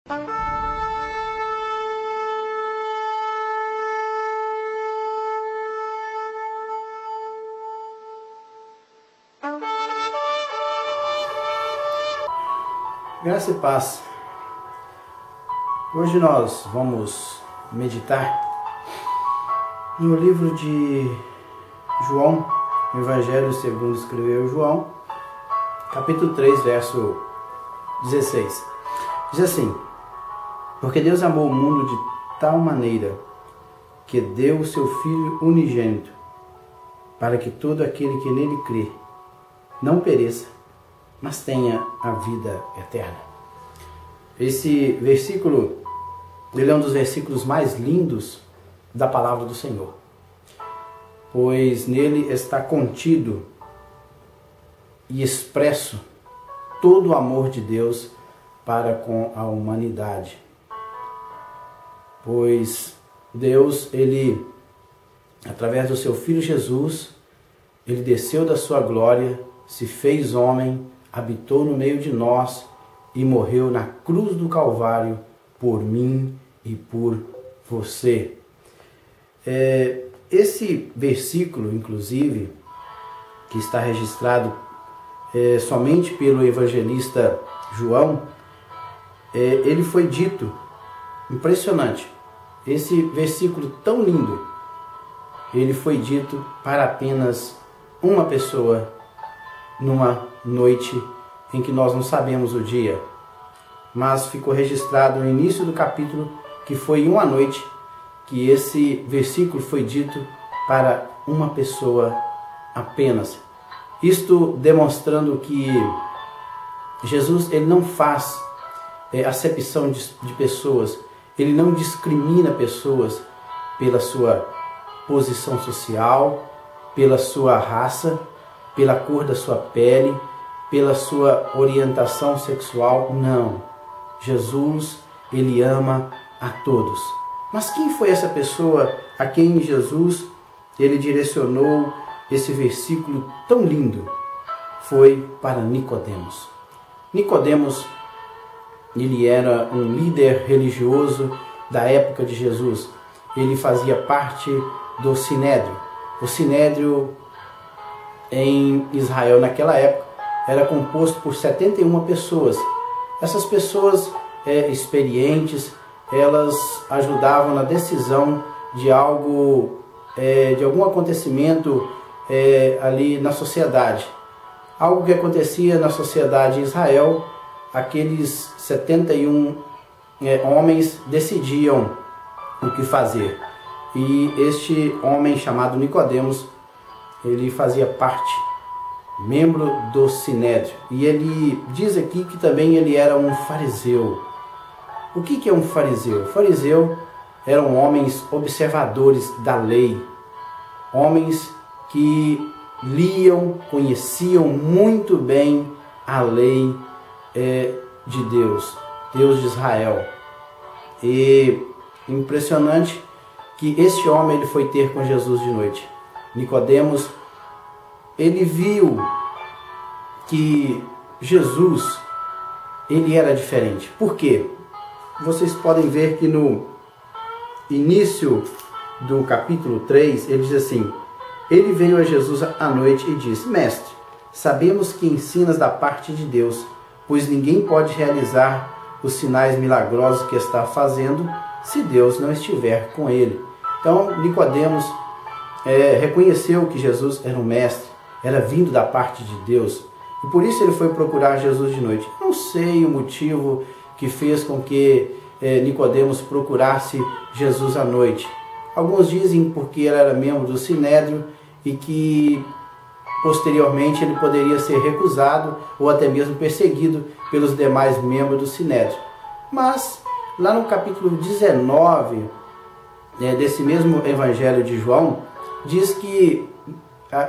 Graça e paz. Hoje nós vamos meditar no livro de João, o Evangelho segundo escreveu João, capítulo 3, verso 16. Diz assim: porque Deus amou o mundo de tal maneira que deu o seu Filho unigênito, para que todo aquele que nele crê não pereça, mas tenha a vida eterna. Esse versículo, ele é um dos versículos mais lindos da palavra do Senhor, pois nele está contido e expresso todo o amor de Deus para com a humanidade. Pois Deus, ele, através do seu Filho Jesus, ele desceu da sua glória, se fez homem, habitou no meio de nós e morreu na cruz do Calvário por mim e por você. Esse versículo, inclusive, que está registrado somente pelo evangelista João, ele foi dito, impressionante, esse versículo tão lindo, ele foi dito para apenas uma pessoa numa noite em que nós não sabemos o dia, mas ficou registrado no início do capítulo que foi em uma noite que esse versículo foi dito para uma pessoa apenas. Isto demonstrando que Jesus, ele não faz acepção de pessoas, ele não discrimina pessoas pela sua posição social, pela sua raça, pela cor da sua pele, pela sua orientação sexual. Não. Jesus, ele ama a todos. Mas quem foi essa pessoa a quem Jesus, ele direcionou esse versículo tão lindo? Foi para Nicodemos. Nicodemos, ele era um líder religioso da época de Jesus. Ele fazia parte do Sinédrio. O Sinédrio em Israel naquela época era composto por 71 pessoas. Essas pessoas experientes, elas ajudavam na decisão de algo, de algum acontecimento ali na sociedade. Algo que acontecia na sociedade em Israel, aqueles 71 homens decidiam o que fazer. E este homem chamado Nicodemos, ele fazia parte, membro do Sinédrio. E ele diz aqui que também ele era um fariseu. O que é um fariseu? Fariseu eram homens observadores da lei, homens que liam, conheciam muito bem a lei de Deus, Deus de Israel. E impressionante que este homem ele foi ter com Jesus de noite. Nicodemos, ele viu que Jesus, ele era diferente. Por quê? Vocês podem ver que no início do capítulo 3, ele diz assim: ele veio a Jesus à noite e disse: mestre, sabemos que ensinas da parte de Deus, pois ninguém pode realizar os sinais milagrosos que está fazendo se Deus não estiver com ele. Então Nicodemos reconheceu que Jesus era um mestre, era vindo da parte de Deus, e por isso ele foi procurar Jesus de noite. Não sei o motivo que fez com que Nicodemos procurasse Jesus à noite. Alguns dizem porque ele era membro do Sinédrio e que posteriormente ele poderia ser recusado ou até mesmo perseguido pelos demais membros do Sinédrio. Mas lá no capítulo 19 desse mesmo Evangelho de João, diz que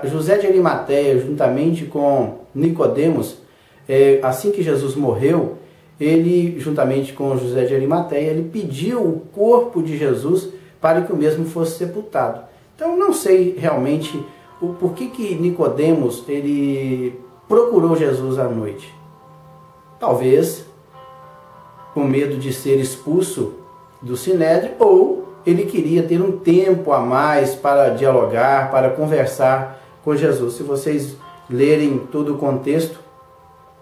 José de Arimateia, juntamente com Nicodemos, assim que Jesus morreu, ele, juntamente com José de Arimateia, ele pediu o corpo de Jesus para que o mesmo fosse sepultado. Então, não sei realmente o porquê que Nicodemos ele procurou Jesus à noite. Talvez com medo de ser expulso do Sinédrio, ou ele queria ter um tempo a mais para dialogar, para conversar com Jesus. Se vocês lerem todo o contexto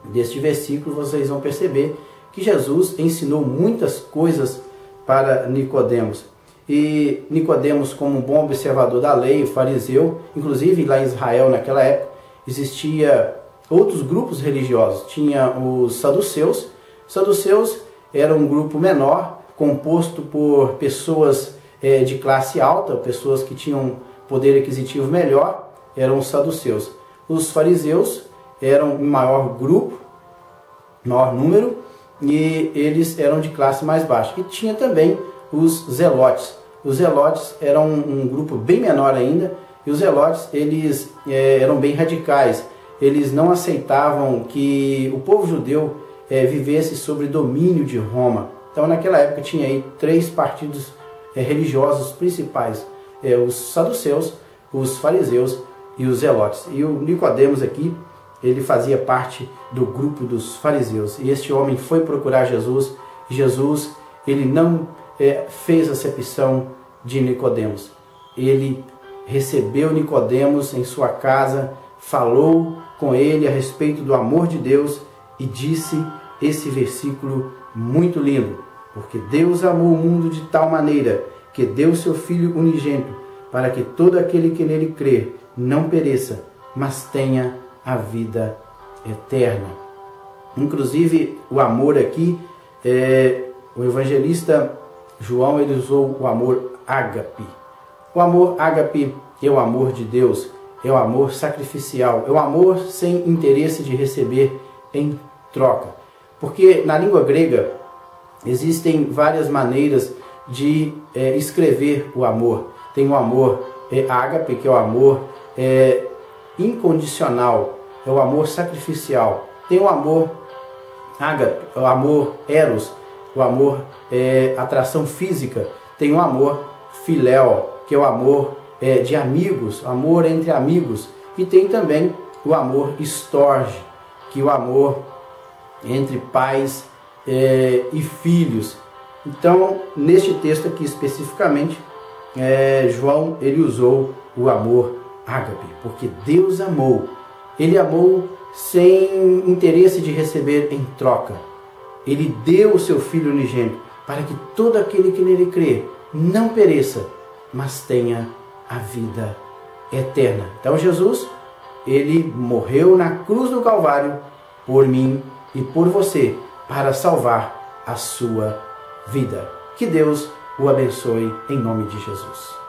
deste versículo, vocês vão perceber que Jesus ensinou muitas coisas para Nicodemos. E Nicodemos, como um bom observador da lei, o fariseu, inclusive lá em Israel naquela época, existia outros grupos religiosos. Tinha os saduceus. Os saduceus era um grupo menor, composto por pessoas de classe alta, pessoas que tinham poder aquisitivo melhor, eram os saduceus. Os fariseus eram um maior grupo, maior número, e eles eram de classe mais baixa. E tinha também os zelotes. Os zelotes eram um grupo bem menor ainda, e os zelotes eles eram bem radicais. Eles não aceitavam que o povo judeu vivesse sob domínio de Roma. Então naquela época tinha aí 3 partidos religiosos principais, os saduceus, os fariseus e os zelotes. E o Nicodemos aqui, ele fazia parte do grupo dos fariseus. E este homem foi procurar Jesus, e Jesus, ele não fez acepção de Nicodemos. Ele recebeu Nicodemos em sua casa, falou com ele a respeito do amor de Deus e disse esse versículo muito lindo: porque Deus amou o mundo de tal maneira que deu seu Filho unigênito, para que todo aquele que nele crer não pereça, mas tenha a vida eterna. Inclusive, o amor aqui, o evangelista João, ele usou o amor ágape. O amor ágape é o amor de Deus, é o amor sacrificial, é o amor sem interesse de receber em troca. Porque na língua grega existem várias maneiras de escrever o amor. Tem o amor ágape, que é o amor incondicional, é o amor sacrificial. Tem o amor ágape, o amor eros, o amor atração física. Tem o amor filéu, que é o amor de amigos, amor entre amigos. E tem também o amor storge, que é o amor entre pais e filhos. Então, neste texto aqui especificamente, João, ele usou o amor ágape, porque Deus amou. Ele amou sem interesse de receber em troca. Ele deu o seu Filho unigênito para que todo aquele que nele crê não pereça, mas tenha a vida eterna. Então Jesus, ele morreu na cruz do Calvário por mim e por você, para salvar a sua vida. Que Deus o abençoe em nome de Jesus.